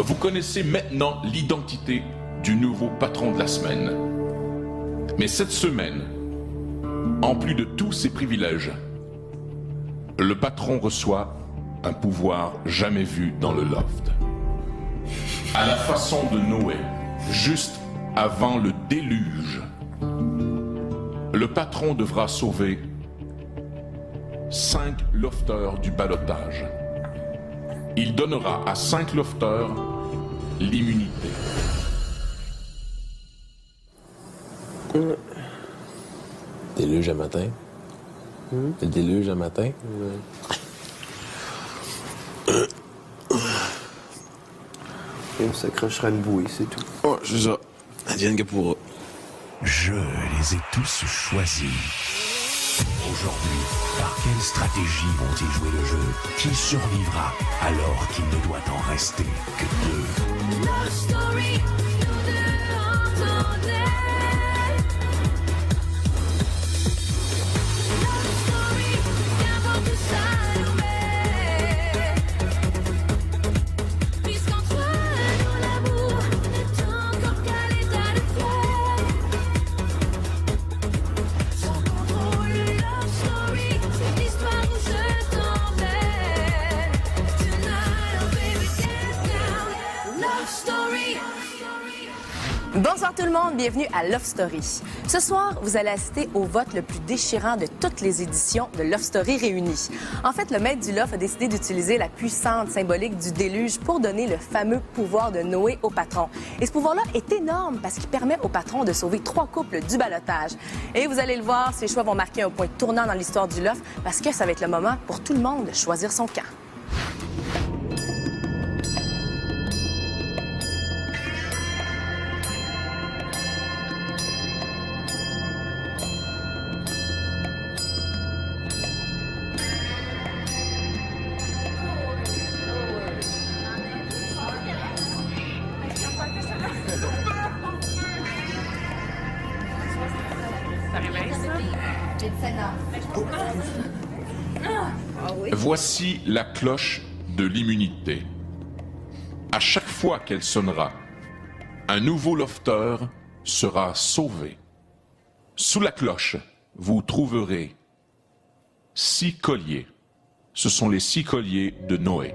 Vous connaissez maintenant l'identité du nouveau patron de la semaine. Mais cette semaine, en plus de tous ses privilèges, le patron reçoit un pouvoir jamais vu dans le loft. À la façon de Noé, juste avant le déluge, le patron devra sauver 5 lofters du ballottage. Il donnera à 5 lofters l'immunité. Déluge à matin. Le déluge à matin. On s'accrochera une bouée, c'est tout. Oh, c'est ça. Advienne que pourra. Je les ai tous choisis. Aujourd'hui, par quelle stratégie vont-ils jouer le jeu? Qui survivra alors qu'il ne doit en rester que 2? Love story, nous deux entendait. Love story, qu'avant tout s'allumer. Puisqu'entre nous l'amour n'est encore qu'à l'état de fleur. Sans contrôle, love story, c'est l'histoire où je t'emmène. Tonight, oh baby, get down. Love story. Bonsoir tout le monde, bienvenue à Love Story. Ce soir, vous allez assister au vote le plus déchirant de toutes les éditions de Love Story réunies. En fait, le maître du Love a décidé d'utiliser la puissante symbolique du déluge pour donner le fameux pouvoir de Noé au patron. Et ce pouvoir-là est énorme parce qu'il permet au patron de sauver 3 couples du ballottage. Et vous allez le voir, ces choix vont marquer un point tournant dans l'histoire du Love parce que ça va être le moment pour tout le monde de choisir son camp. Voici la cloche de l'immunité. À chaque fois qu'elle sonnera, un nouveau lofter sera sauvé. Sous la cloche, vous trouverez 6 colliers. Ce sont les 6 colliers de Noé.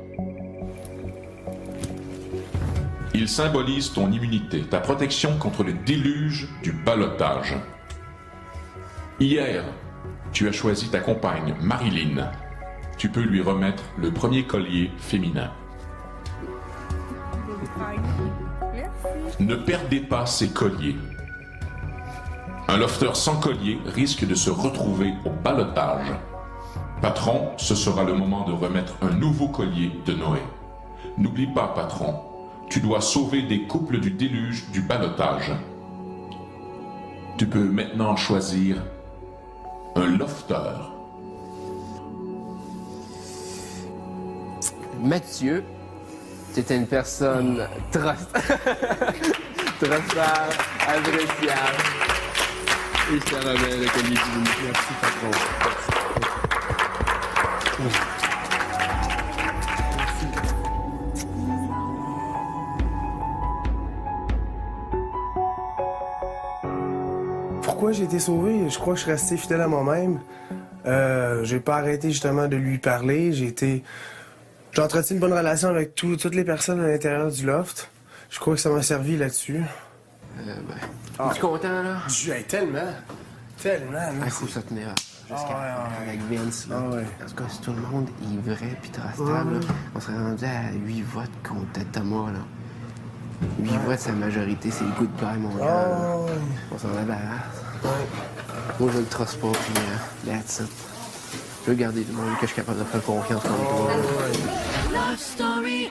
Ils symbolisent ton immunité, ta protection contre le déluge du ballottage. Hier, tu as choisi ta compagne, Marilyn. Tu peux lui remettre le premier collier féminin. Ne perdez pas ces colliers. Un lofter sans collier risque de se retrouver au ballottage. Patron, ce sera le moment de remettre un nouveau collier de Noé. N'oublie pas, patron, tu dois sauver des couples du déluge du ballottage. Tu peux maintenant choisir un lofter. Mathieu, c'était une personne trossable, appréciable. Et je te remets le collier du Merci, patron. Pourquoi j'ai été sauvé? Je crois que je suis resté fidèle à moi-même. J'ai pas arrêté justement de lui parler. J'ai entretenu une bonne relation avec toutes les personnes à l'intérieur du loft. Je crois que ça m'a servi là-dessus. Es-tu content, là? Tellement. Il faut se tenir jusqu'à avec Vince, là. Ah ouais. En tout cas, si tout le monde est vrai puis trustable, là, on serait rendu à 8 votes contre Thomas, là. 8 votes, sa majorité, c'est le goodbye, mon gars. là. Ouais. On s'en débarrasse. Moi, je le truste pas, puis that's it. Je veux garder du monde que je suis capable de faire confiance comme toi. Love story.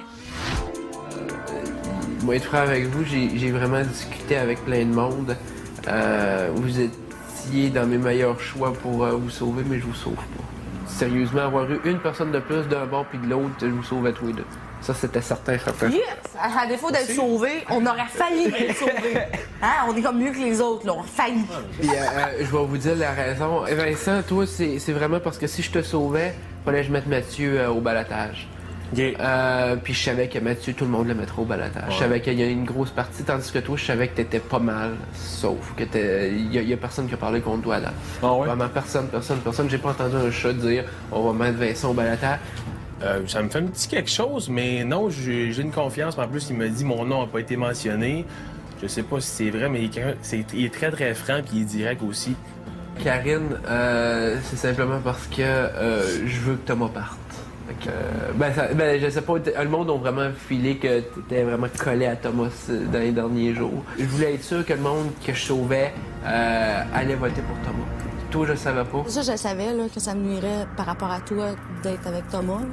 Moi, être franc avec vous, j'ai vraiment discuté avec plein de monde. Vous étiez dans mes meilleurs choix pour vous sauver, mais je vous sauve pas. Sérieusement, avoir eu une personne de plus d'un bord puis de l'autre, je vous sauve à tous les deux. Ça, c'était certain, certain. Yes! À défaut d'être sauvé, on aurait failli être sauvé. Hein? On est comme mieux que les autres, là. On a failli. Puis, je vais vous dire la raison. Vincent, toi, c'est vraiment parce que si je te sauvais, fallait que je mette Mathieu au balotage. Puis je savais que Mathieu, tout le monde le mettrait au balotage. Je savais qu'il y a une grosse partie, tandis que toi, je savais que t'étais pas mal, sauf que il y a personne qui a parlé contre toi là. Ah ouais? Vraiment personne. J'ai pas entendu un chat dire on va mettre Vincent au balotage. Ça me fait un petit quelque chose, mais non, j'ai une confiance. En plus, il m'a dit mon nom n'a pas été mentionné. Je sais pas si c'est vrai, mais il est très, très franc, puis il est direct aussi. Karine, c'est simplement parce que je veux que Thomas parte. Fait que, je sais pas, le monde a vraiment filé que t'étais vraiment collé à Thomas dans les derniers jours. Je voulais être sûr que le monde que je sauvais allait voter pour Thomas. Toi, je savais pas. Ça, je savais là, que ça me nuirait par rapport à toi d'être avec Thomas. Là.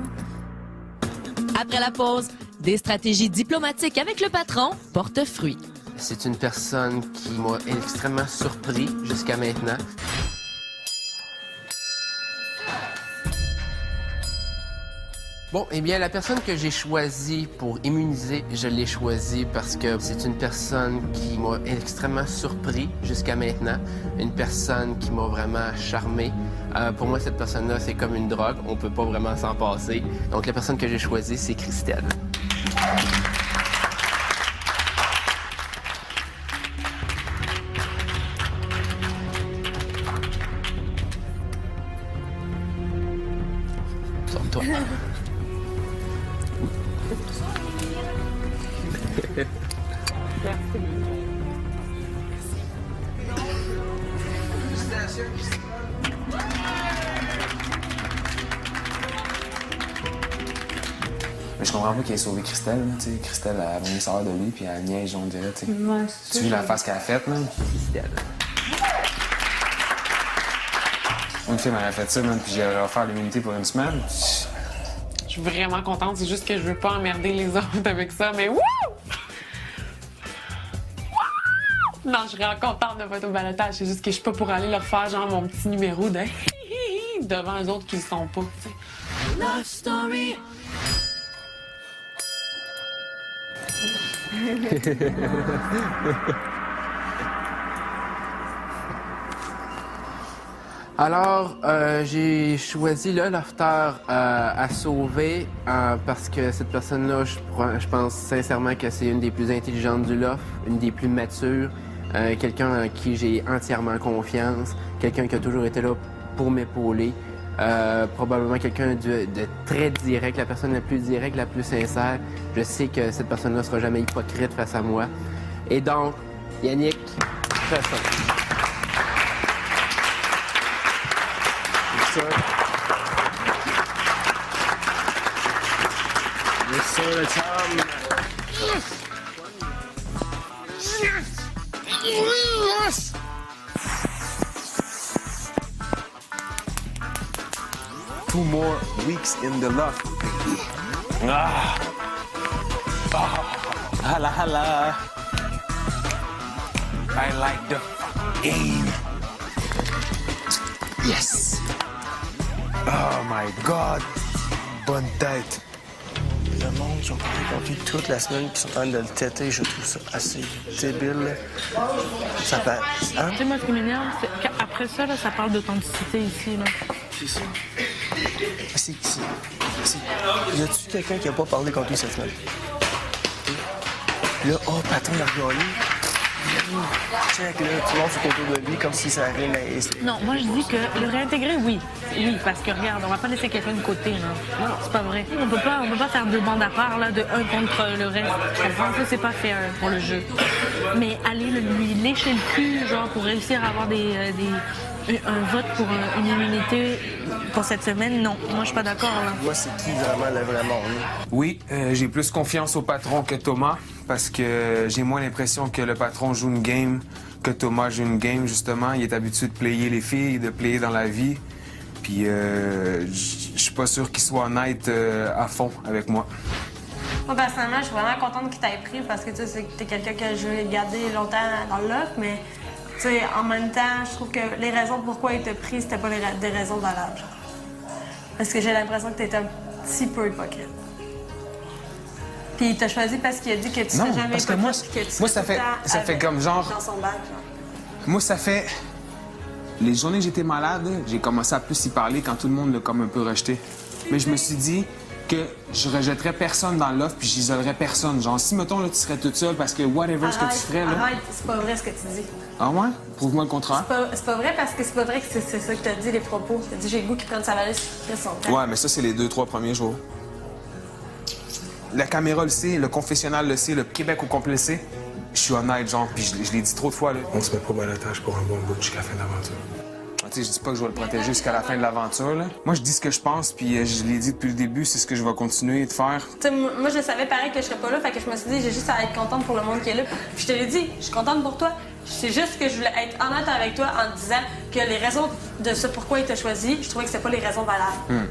Après la pause, des stratégies diplomatiques avec le patron portent fruit. C'est une personne qui m'a extrêmement surpris jusqu'à maintenant. Bon, eh bien, la personne que j'ai choisie pour immuniser, je l'ai choisie parce que c'est une personne qui m'a extrêmement surpris jusqu'à maintenant. Une personne qui m'a vraiment charmé. Pour moi, cette personne-là, c'est comme une drogue. On peut pas vraiment s'en passer. Donc, la personne que j'ai choisie, c'est Christelle. Sors-toi. Mais je comprends pas qu'elle ait sauvé Christelle, là, tu sais. Christelle, elle a venu savoir de lui, puis elle niaise, on dirait, tu sais. Ouais, Tu as vu la face qu'elle a faite, man? Christelle. Une fille m'aurait fait ça, man, puis j'aurais offert l'immunité pour une semaine. Je suis vraiment contente, c'est juste que je veux pas emmerder les autres avec ça, mais wouh! Non, je serais contente de voter au balotage, c'est juste que je suis pas pour aller leur faire genre mon petit numéro de devant les autres qui le sont pas, tu sais. Love Story. Alors, j'ai choisi le lofter à sauver parce que cette personne-là, je pense sincèrement que c'est une des plus intelligentes du loft, une des plus matures, quelqu'un en qui j'ai entièrement confiance, quelqu'un qui a toujours été là pour m'épauler, probablement quelqu'un de très direct, la personne la plus directe, la plus sincère. Je sais que cette personne-là sera jamais hypocrite face à moi. Et donc, Yannick, fais ça. Ça. Yes, sir, le chum. Yes! 2 more weeks in the loft. Ah! Hala, hala. I like the game. Yes! Oh my God! Bonne tête! Le monde, ils ont parlé contre lui toute la semaine, puis ils sont en train de le têter. Je trouve ça assez débile. Ça passe. Hein? Tu sais, moi, ce qui m'énerve, c'est qu'après ça, là, ça parle d'authenticité ici. Là. C'est ça. Y a-tu quelqu'un qui a pas parlé contre lui cette semaine? Là, oh, patron, il a regardé. Check, là, tout le monde fait autour de lui comme si ça rien à... Non, moi, je dis que le réintégrer, oui. Oui, parce que regarde, on va pas laisser quelqu'un de côté, là. Non, c'est pas vrai. On peut pas faire 2 bandes à part, là, de un contre le reste. Tu comprends? Ça, c'est pas fair pour le jeu. Mais aller lui lécher le cul, genre, pour réussir à avoir un vote pour une immunité pour cette semaine, non. Moi, je suis pas d'accord, là. Moi, c'est qui vraiment le vrai monde? Oui, j'ai plus confiance au patron que Thomas parce que j'ai moins l'impression que le patron joue une game que Thomas joue une game, justement. Il est habitué de player les filles, de player dans la vie. Puis je suis pas sûr qu'il soit honnête à fond avec moi. Moi, personnellement, je suis vraiment contente qu'il t'ait pris parce que tu sais, t'es quelqu'un que je vais garder longtemps dans le loft, mais tu sais, en même temps, je trouve que les raisons pourquoi il t'a pris, c'était pas des raisons valables. Parce que j'ai l'impression que t'étais un petit peu hypocrite. Puis il t'a choisi parce qu'il a dit que tu serais jamais parce que hypocrite, moi, que tu moi, ça fait comme genre... Dans son bac, genre. Moi, ça fait... Les journées que j'étais malade, j'ai commencé à plus y parler quand tout le monde l'a comme un peu rejeté. Mais je me suis dit que je rejetterais personne dans l'offre puis j'isolerais personne. Genre, si, mettons, là, tu serais toute seule parce que whatever ce que tu ferais, là... Arrête, c'est pas vrai ce que tu dis. Ah ouais? Prouve-moi le contraire. C'est pas vrai parce que c'est pas vrai que c'est ça que t'as dit, les propos. T'as dit j'ai le goût qu'il prenne sa valise et son temps. Ouais, mais ça, c'est les 2-3 premiers jours. La caméra le sait, le confessionnal le sait, le Québec au complet le sait. Je suis honnête, genre, puis je l'ai dit trop de fois, là. On se met pas balotage pour un bon bout jusqu'à la fin de l'aventure. Tu sais, je dis pas que je vais le protéger jusqu'à la fin de l'aventure, là. Moi, je dis ce que je pense, puis je l'ai dit depuis le début, c'est ce que je vais continuer de faire. Tu sais, moi, je savais pareil que je serais pas là, fait que je me suis dit, j'ai juste à être contente pour le monde qui est là. Puis je te l'ai dit, je suis contente pour toi. C'est juste que je voulais être honnête avec toi en te disant que les raisons de ce pourquoi il t'a choisi, je trouvais que c'était pas les raisons valables.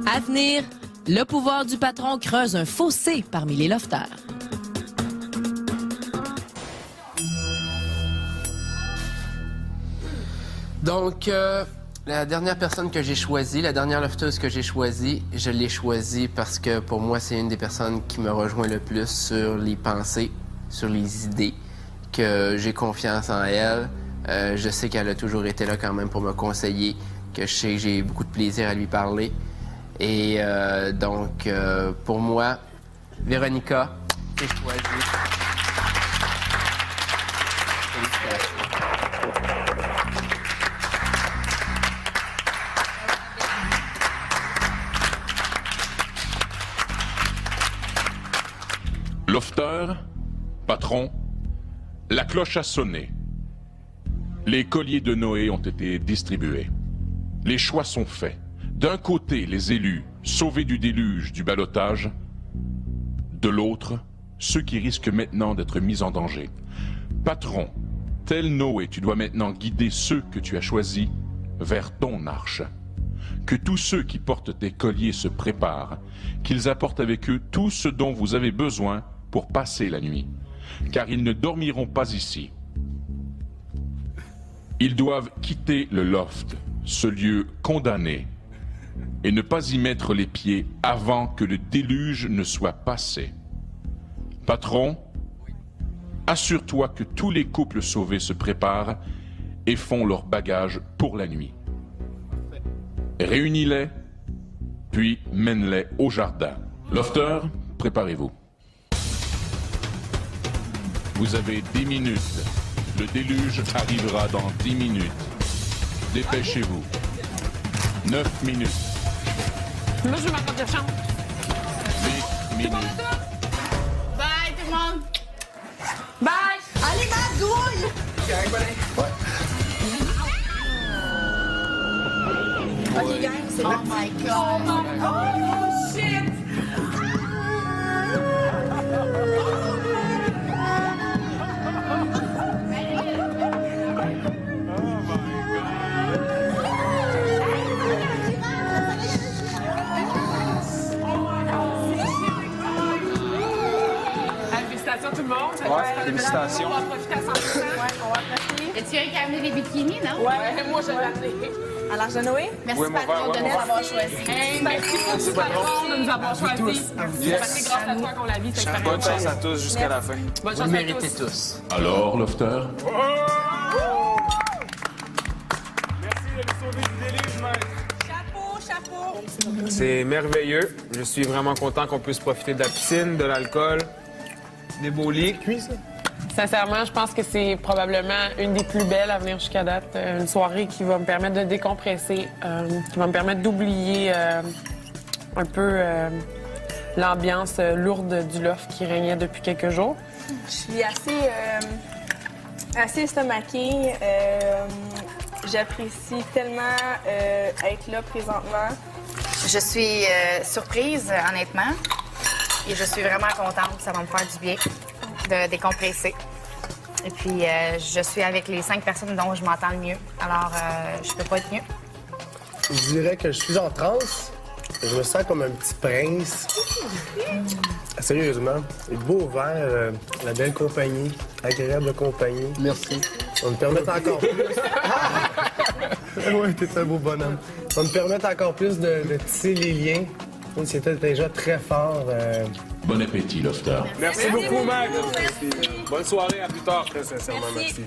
À venir, le pouvoir du patron creuse un fossé parmi les lofters. Donc, la dernière personne que j'ai choisie, la dernière lofteuse que j'ai choisie, je l'ai choisie parce que pour moi, c'est une des personnes qui me rejoint le plus sur les pensées, sur les idées, que j'ai confiance en elle. Je sais qu'elle a toujours été là quand même pour me conseiller, que je sais que j'ai beaucoup de plaisir à lui parler. Et donc, pour moi, Véronica, c'est choisi. Félicitations. Lofter, patron, la cloche a sonné. Les colliers de Noé ont été distribués. Les choix sont faits. D'un côté, les élus sauvés du déluge du ballottage. De l'autre, ceux qui risquent maintenant d'être mis en danger. Patron, tel Noé, tu dois maintenant guider ceux que tu as choisis vers ton arche. Que tous ceux qui portent tes colliers se préparent, qu'ils apportent avec eux tout ce dont vous avez besoin pour passer la nuit, car ils ne dormiront pas ici. Ils doivent quitter le loft, ce lieu condamné, et ne pas y mettre les pieds avant que le déluge ne soit passé. Patron, assure-toi que tous les couples sauvés se préparent et font leur bagage pour la nuit. Réunis-les, puis mène-les au jardin. Lofter, préparez-vous. Vous avez 10 minutes. Le déluge arrivera dans 10 minutes. Dépêchez-vous. 9 minutes. Moi, je vais m'attendre de chambre. 8 minutes. Bye, tout le monde! Bye! Allez, ma douille! OK, gang, c'est parti. Oh my God! Oh, shit! Félicitations tout le monde. Ouais, félicitations. On va en profiter à 100%. Ouais, on va profiter. Es-tu un qui a amené les bikinis, non? Ouais, moi, je l'ai amené. À l'Arche de Noé? Merci, Oui, mon patron, verre, de ouais, nous mon avoir choisis. Hey, merci beaucoup, patron, de nous avoir choisis. C'est grâce à toi qu'on l'a vu, cette expérience. Bonne chance à tous jusqu'à la fin. Bonne Vous chance le à méritez tous. tous. Alors, Lofter, C'est merveilleux. Je suis vraiment content qu'on puisse profiter de la piscine, de l'alcool, des beaux lits. Sincèrement, je pense que c'est probablement une des plus belles à venir jusqu'à date. Une soirée qui va me permettre de décompresser, qui va me permettre d'oublier un peu l'ambiance lourde du loft qui régnait depuis quelques jours. Je suis assez estomaquée. J'apprécie tellement être là présentement. Je suis surprise, honnêtement. Et je suis vraiment contente. Ça va me faire du bien de décompresser. Et puis, je suis avec les 5 personnes dont je m'entends le mieux. Alors, je peux pas être mieux. Je dirais que je suis en transe. Je me sens comme un petit prince. Sérieusement, le beau verre, la belle compagnie, agréable compagnie. Merci. On me permet encore plus. Oui, t'es un beau bonhomme. On me permet encore plus de tisser les liens. C'était déjà très fort. bon appétit, Lofter. Merci beaucoup, Mac. Bonne soirée, à plus tard. Très sincèrement, merci.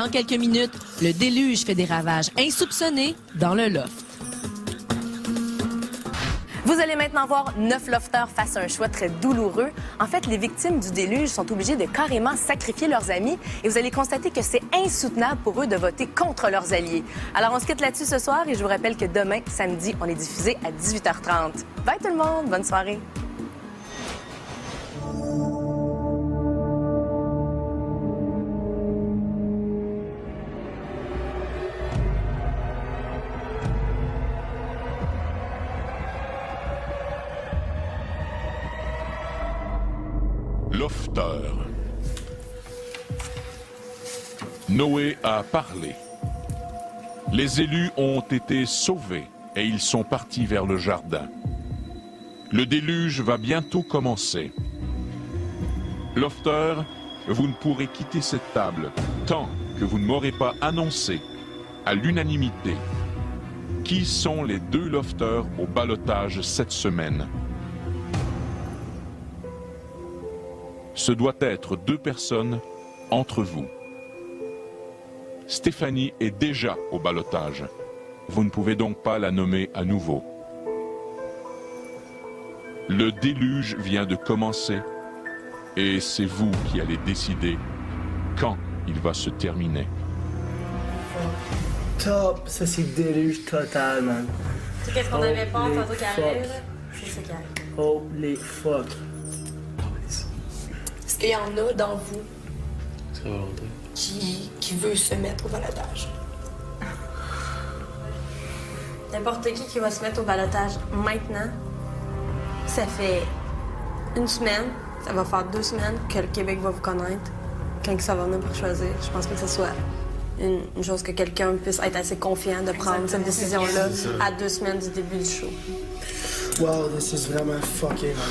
Dans quelques minutes, le déluge fait des ravages insoupçonnés dans le loft. Vous allez maintenant voir 9 lofters face à un choix très douloureux. En fait, les victimes du déluge sont obligées de carrément sacrifier leurs amis et vous allez constater que c'est insoutenable pour eux de voter contre leurs alliés. Alors, on se quitte là-dessus ce soir et je vous rappelle que demain, samedi, on est diffusé à 18h30. Bye tout le monde! Bonne soirée! Lofter. Noé a parlé. Les élus ont été sauvés et ils sont partis vers le jardin. Le déluge va bientôt commencer. Lofter, vous ne pourrez quitter cette table tant que vous ne m'aurez pas annoncé à l'unanimité qui sont les 2 lofters au ballottage cette semaine. Ce doit être 2 personnes entre vous. Stéphanie est déjà au ballottage. Vous ne pouvez donc pas la nommer à nouveau. Le déluge vient de commencer et c'est vous qui allez décider quand il va se terminer. Top, ça c'est déluge total, man. Tu sais, qu'est-ce qu'on avait pas Holy tantôt qui arrive? fuck. C'est ça qui arrive. Holy fuck. Est-ce qu'il y en a dans vous C'est volonté. qui veut se mettre au ballottage? N'importe qui va se mettre au ballottage maintenant, ça fait 1 semaine, ça va faire 2 semaines que le Québec va vous connaître. Quand ça va venir pour choisir, je pense pas que ce soit une chose que quelqu'un puisse être assez confiant de prendre cette décision-là à 2 semaines du début du show. Wow, this is vraiment fucking, man.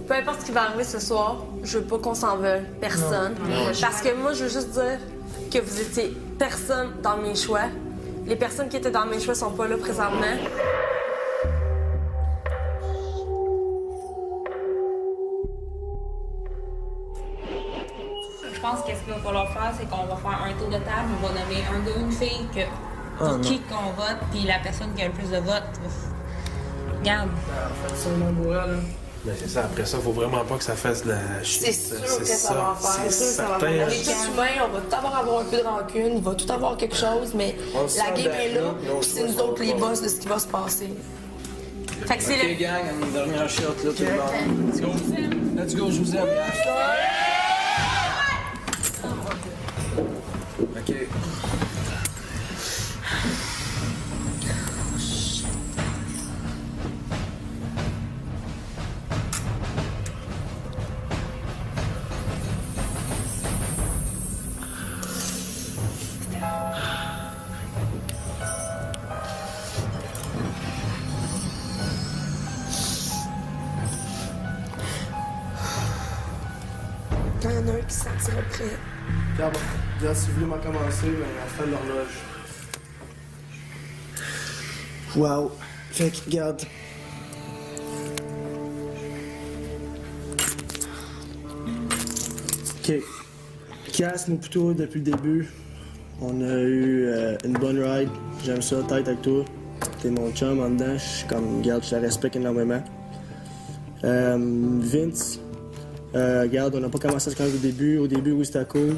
Peu importe ce qui va arriver ce soir, je veux pas qu'on s'en veuille, personne. Non. Parce que moi, je veux juste dire que vous étiez personne dans mes choix. Les personnes qui étaient dans mes choix sont pas là présentement. Je pense qu'est-ce qu'il va falloir faire, c'est qu'on va faire un tour de table, on va nommer un gars, une fille, que Oh, pour qui non. qu'on vote, puis la personne qui a le plus de votes. Regarde. Faites ça, mon bois, là. Mais c'est ça, après ça, faut vraiment pas que ça fasse de la shit. C'est sûr que ça va en faire. C'est On certain. est tous humains, on va tout avoir un peu de rancune, il va tout avoir quelque chose, mais On se la sent game est là, bien, puis c'est nous autres les boss de ce qui va se passer. Fait que c'est Ok, gang, une dernière shot, là, tout le monde. Let's go. Let's go, je vous aime. Ok. Il y en a un qui se sentira prêt. Regarde, si vous voulez m'en commencer, ben, à la fin de l'horloge. Wow. Fait que, regarde. OK. Casse nous plutôt depuis le début. On a eu une bonne ride. J'aime ça, tête avec toi. T'es mon chum en dedans. Je suis comme, regarde, je te respecte énormément. Vince. Regarde, on n'a pas commencé à se connaître au début. Au début, oui, c'était cool.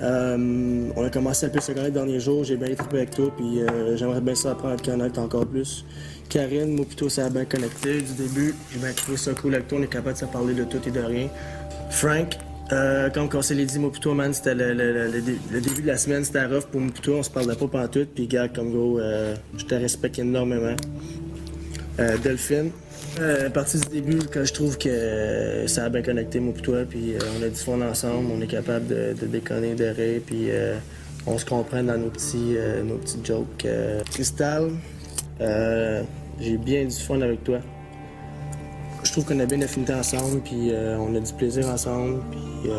On a commencé un peu à se connaître les derniers jours. J'ai bien été avec toi, puis j'aimerais bien ça apprendre à te connaître encore plus. Karine, moi, plutôt, ça a bien connecté du début. J'ai bien trouvé ça cool avec toi. On est capable de se parler de tout et de rien. Frank, comme on s'est dit, moi, plutôt, man, c'était le début de la semaine, c'était rough pour moi, plutôt. On se parlait pas pantoute, puis gars, comme gros, je te respecte énormément. Delphine. À partir du début, quand je trouve que ça a bien connecté, moi et toi, puis on a du fun ensemble, on est capable de déconner, de rire, puis on se comprend dans nos petits jokes. Cristal, j'ai bien du fun avec toi. Je trouve qu'on a bien affinité ensemble, puis on a du plaisir ensemble, puis...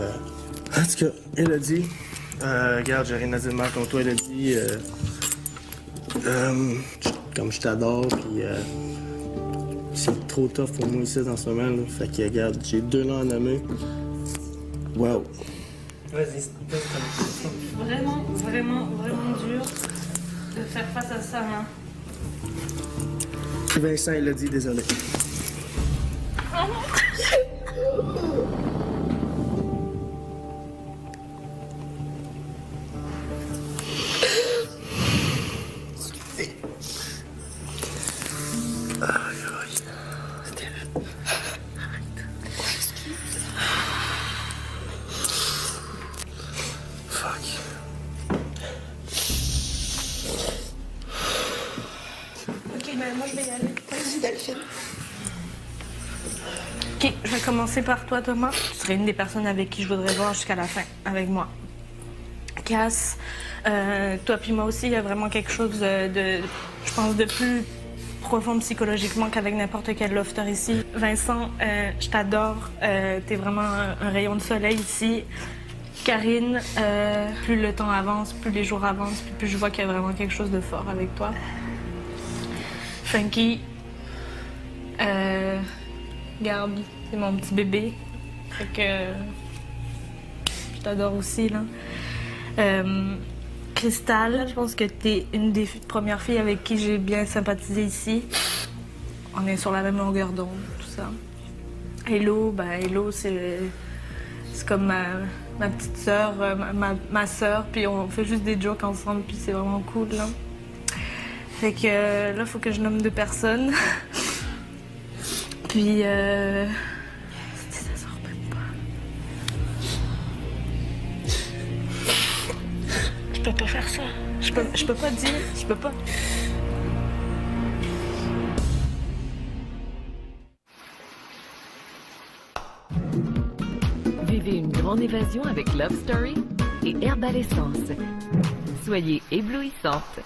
En tout cas, Elodie, regarde, j'ai rien à dire de mal contre toi, Elodie. Comme je t'adore, puis... c'est trop tough pour moi ici en ce moment. Là. Fait que regarde, j'ai 2 noms à nommer. Wow. Vas-y. Vraiment, vraiment, vraiment dur de faire face à ça, hein. Vincent, il a dit, désolé. Ok, mais moi je vais y aller. Vas-y, Delphine. Ok, je vais commencer par toi, Thomas. Tu serais une des personnes avec qui je voudrais voir jusqu'à la fin, avec moi. Cass, toi puis moi aussi, il y a vraiment quelque chose je pense, de plus profond psychologiquement qu'avec n'importe quel lofter ici. Vincent, je t'adore. T'es vraiment un rayon de soleil ici. Karine, plus le temps avance, plus les jours avancent, plus je vois qu'il y a vraiment quelque chose de fort avec toi. Funky, garde, c'est mon petit bébé. Fait que je t'adore aussi, là. Crystal, je pense que t'es une des premières filles avec qui j'ai bien sympathisé ici. On est sur la même longueur d'onde, tout ça. Hello, Hello, c'est comme ma petite sœur, ma sœur, puis on fait juste des jokes ensemble, puis c'est vraiment cool, là. Fait que là, il faut que je nomme 2 personnes. Puis, ça sort même pas. Je peux pas faire ça. Je peux pas dire, je peux pas. Vivez une grande évasion avec Love Story et Herbal Essence. Soyez éblouissantes.